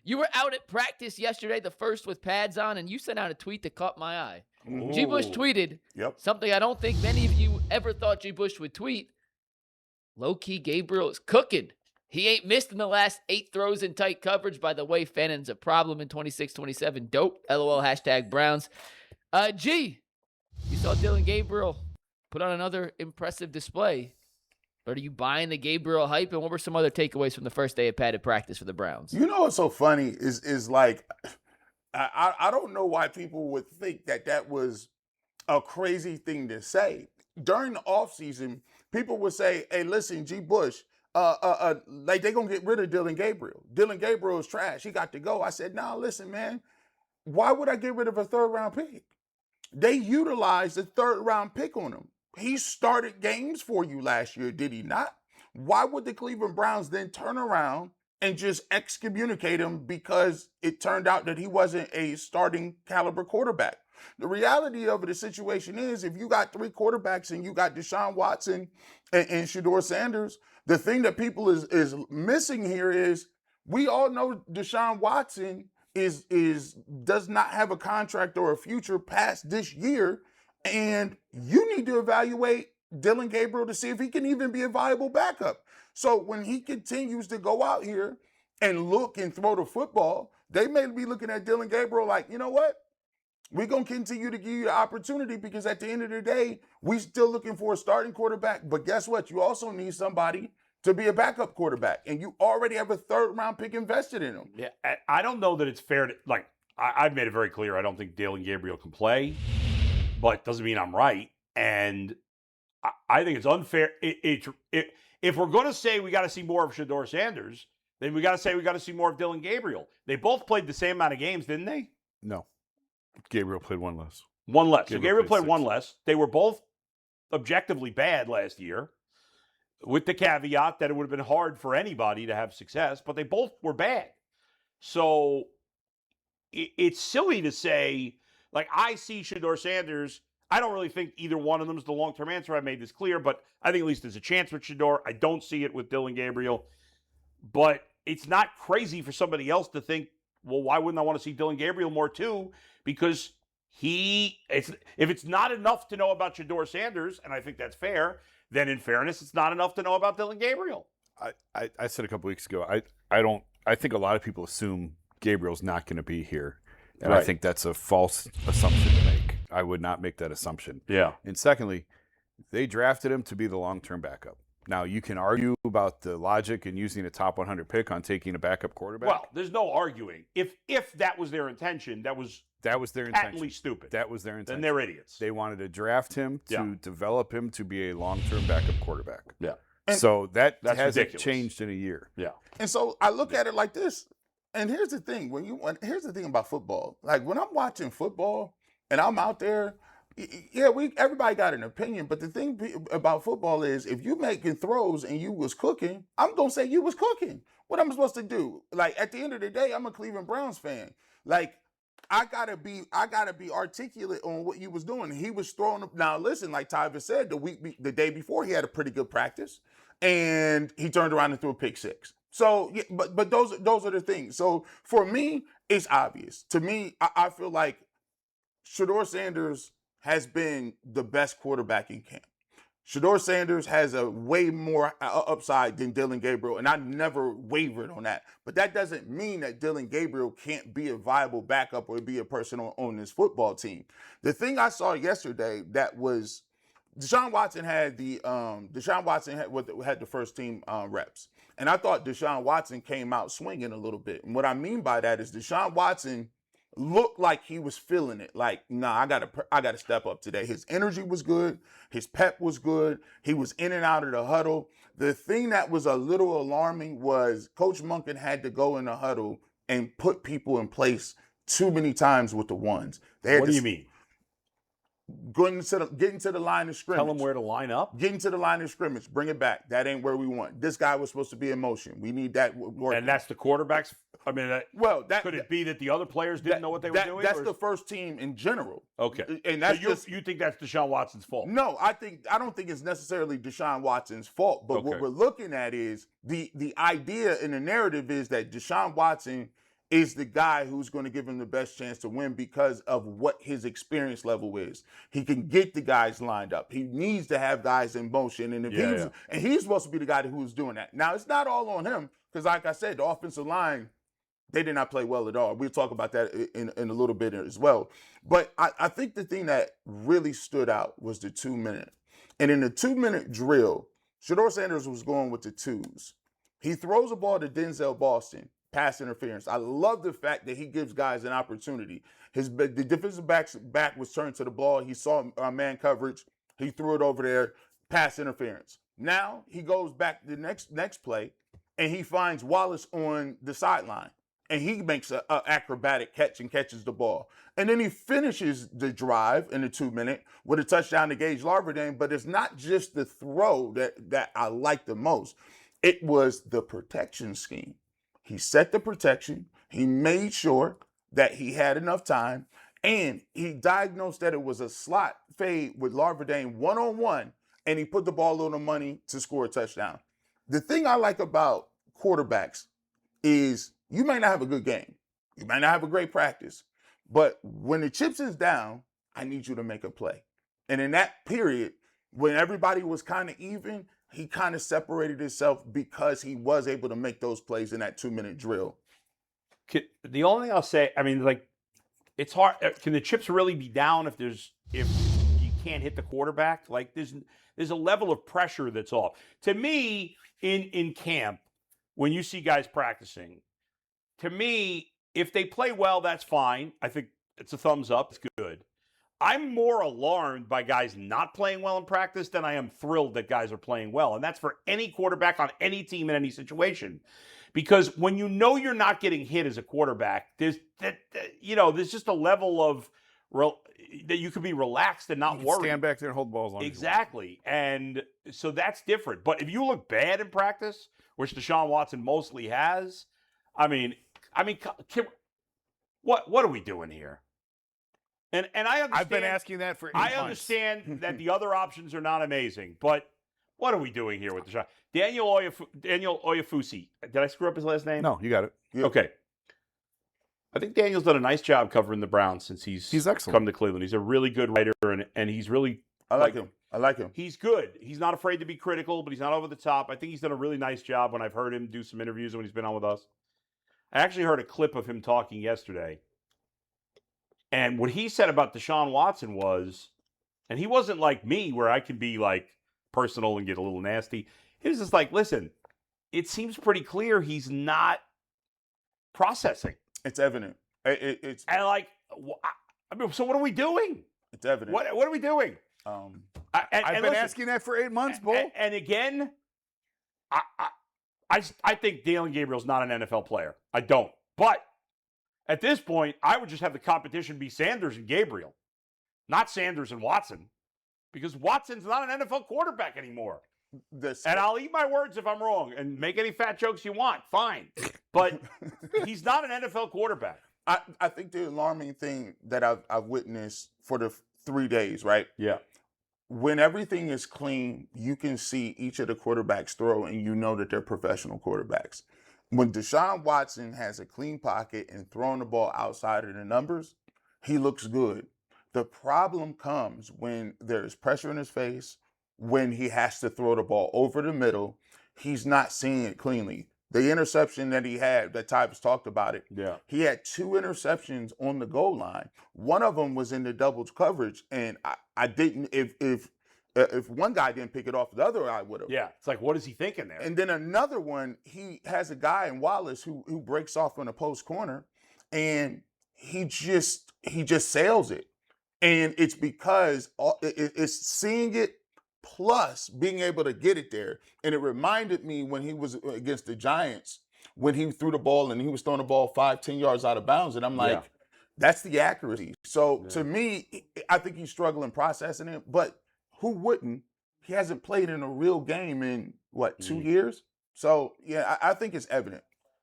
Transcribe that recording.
You were out at practice yesterday, the first with pads on, and you sent out a tweet that caught my eye. G. Bush tweeted something I don't think many of you ever thought G. Bush would tweet. Low-key Gabriel is cooking. He ain't missed in the last 8 throws in tight coverage. By the way, Fannon's a problem in 26-27. Dope. LOL, hashtag Browns. G, you saw Dillon Gabriel put on another impressive display. But are you buying the Gabriel hype? And what were some other takeaways from the first day of padded practice for the Browns? You know what's so funny is like, I don't know why people would think that was a crazy thing to say. During the offseason, people would say, hey, listen, G. Bush, like they're going to get rid of Dillon Gabriel. Dillon Gabriel is trash. He got to go. I said, nah, listen, man, why would I get rid of a third-round pick? They utilized a third-round pick on him. He started games for you last year, did he not? Why would the Cleveland Browns then turn around and just excommunicate him because it turned out that he wasn't a starting caliber quarterback? The reality of the situation is if you got 3 quarterbacks and you got Deshaun Watson and Shedeur Sanders, the thing that people is missing here is we all know Deshaun Watson does not have a contract or a future past this year, and you need to evaluate Dillon Gabriel to see if he can even be a viable backup. So when he continues to go out here and look and throw the football, they may be looking at Dillon Gabriel like, you know what? We're going to continue to give you the opportunity because at the end of the day, we're still looking for a starting quarterback. But guess what? You also need somebody to be a backup quarterback. And you already have a third-round pick invested in him. Yeah, I don't know that it's fair to, like, I've made it very clear I don't think Dillon Gabriel can play, but doesn't mean I'm right. And I think it's unfair. If we're going to say we got to see more of Shedeur Sanders, then we got to say we got to see more of Dillon Gabriel. They both played the same amount of games, didn't they? No. Gabriel played one less. One less. So Gabriel played 6. one less. They were both objectively bad last year, with the caveat that it would have been hard for anybody to have success, but they both were bad. So it's silly to say, like, I see Shedeur Sanders. I don't really think either one of them is the long-term answer. I made this clear, but I think at least there's a chance with Shedeur. I don't see it with Dillon Gabriel. But it's not crazy for somebody else to think, well, why wouldn't I want to see Dillon Gabriel more too? Because if it's not enough to know about Shedeur Sanders, and I think that's fair, then in fairness, it's not enough to know about Dillon Gabriel. I said a couple weeks ago, I think a lot of people assume Gabriel's not going to be here. And right. I think that's a false assumption to make. I would not make that assumption. Yeah. And secondly, they drafted him to be the long-term backup. Now, you can argue about the logic in using a top 100 pick on taking a backup quarterback. Well, there's no arguing. If that was their intention, that was their intention. Patently stupid. That was their intention. Then they're idiots. They wanted to draft him to develop him to be a long-term backup quarterback. Yeah. And so that's hasn't ridiculous. changed in a year. Yeah. And so I look at it like this. And here's the thing. Here's the thing about football. Like when I'm watching football and I'm out there, everybody got an opinion, but the thing about football is if you making throws and you was cooking, I'm gonna say you was cooking. What am I supposed to do? Like at the end of the day, I'm a Cleveland Browns fan. Like I gotta be articulate on what you was doing. He was throwing. Now listen, like Tyver said, the day before he had a pretty good practice, and he turned around and threw a pick 6. So, yeah, but those are the things. So for me, it's obvious. To me, I feel like Shedeur Sanders has been the best quarterback in camp. Shedeur Sanders has a way more upside than Dillon Gabriel, and I never wavered on that. But that doesn't mean that Dillon Gabriel can't be a viable backup or be a person on this football team. The thing I saw yesterday that was Deshaun Watson had the first team reps, and I thought Deshaun Watson came out swinging a little bit. And what I mean by that is Deshaun Watson looked like he was feeling it. Like, nah, I gotta step up today. His energy was good. His pep was good. He was in and out of the huddle. The thing that was a little alarming was Coach Monken had to go in the huddle and put people in place too many times with the ones. What do you mean? Getting to the line of scrimmage. Tell them where to line up? Getting to the line of scrimmage. Bring it back. That ain't where we want. This guy was supposed to be in motion. We need that work. And that's the quarterbacks? I mean, could it be that the other players didn't know what they were doing? That's the first team in general. Okay. And that's so you think that's Deshaun Watson's fault? No, I don't think it's necessarily Deshaun Watson's fault. But what we're looking at is the idea and the narrative is that Deshaun Watson is the guy who's going to give him the best chance to win because of what his experience level is. He can get the guys lined up. He needs to have guys in motion. And and he's supposed to be the guy who's doing that. Now, it's not all on him because, like I said, the offensive line, they did not play well at all. We'll talk about that in a little bit as well. But I think the thing that really stood out was the 2-minute. And in the 2-minute drill, Shedeur Sanders was going with the twos. He throws a ball to Denzel Boston. Pass interference. I love the fact that he gives guys an opportunity. The defensive back was turned to the ball. He saw man coverage. He threw it over there. Pass interference. Now he goes back to the next play, and he finds Wallace on the sideline, and he makes an acrobatic catch and catches the ball. And then he finishes the drive in the 2-minute with a touchdown to Gage Larverdane. But it's not just the throw that I like the most. It was the protection scheme. He set the protection. He made sure that he had enough time. And he diagnosed that it was a slot fade with Larverdane one-on-one. And he put the ball on the money to score a touchdown. The thing I like about quarterbacks is you may not have a good game. You might not have a great practice. But when the chips is down, I need you to make a play. And in that period, when everybody was kind of even, he kind of separated himself because he was able to make those plays in that 2-minute drill. The only thing I'll say, I mean, like, it's hard. Can the chips really be down if you can't hit the quarterback? Like, there's a level of pressure that's off. To me, in camp, when you see guys practicing, to me, if they play well, that's fine. I think it's a thumbs up. It's good. I'm more alarmed by guys not playing well in practice than I am thrilled that guys are playing well. And that's for any quarterback on any team in any situation. Because when you know you're not getting hit as a quarterback, there's just a level of that you could be relaxed and not worried. Stand back there and hold the ball as long exactly. And so that's different. But if you look bad in practice, which Deshaun Watson mostly has, I mean, what are we doing here? And I understand. I've been asking that for 8 months. I understand that the other options are not amazing, but what are we doing here with Deshaun? Daniel Oyefusi. Did I screw up his last name? No, you got it. Yep. Okay. I think Daniel's done a nice job covering the Browns since he's excellent. Come to Cleveland. He's a really good writer, and he's really. I like him. He's good. He's not afraid to be critical, but he's not over the top. I think he's done a really nice job when I've heard him do some interviews when he's been on with us. I actually heard a clip of him talking yesterday. And what he said about Deshaun Watson was, and he wasn't like me where I can be like personal and get a little nasty. He was just like, listen, it seems pretty clear he's not processing. It's evident. It's and like, I mean, so what are we doing? It's evident. What are we doing? I've been asking that for 8 months, Bull. And again, I think Dillon Gabriel's not an NFL player. I don't. But at this point, I would just have the competition be Sanders and Gabriel, not Sanders and Watson, because Watson's not an NFL quarterback anymore. And I'll eat my words if I'm wrong and make any fat jokes you want. Fine. But he's not an NFL quarterback. I think the alarming thing that I've witnessed for the 3 days, right? Yeah. When everything is clean, you can see each of the quarterbacks throw, and you know that they're professional quarterbacks. When Deshaun Watson has a clean pocket and throwing the ball outside of the numbers, he looks good. The problem comes when there's pressure in his face, when he has to throw the ball over the middle, he's not seeing it cleanly. The interception that he had, that Tyvus talked about it, he had 2 interceptions on the goal line. One of them was in the double coverage, and I didn't, if one guy didn't pick it off, the other guy would have. Yeah, it's like, what is he thinking there? And then another one, he has a guy in Wallace who breaks off on a post corner, and he just sails it. And it's because it's seeing it plus being able to get it there. And it reminded me when he was against the Giants, when he threw the ball and he was throwing the ball 5-10 yards out of bounds. And I'm like, that's the accuracy. So to me, I think he's struggling processing it. But who wouldn't? He hasn't played in a real game in, 2 years? So, yeah, I think it's evident.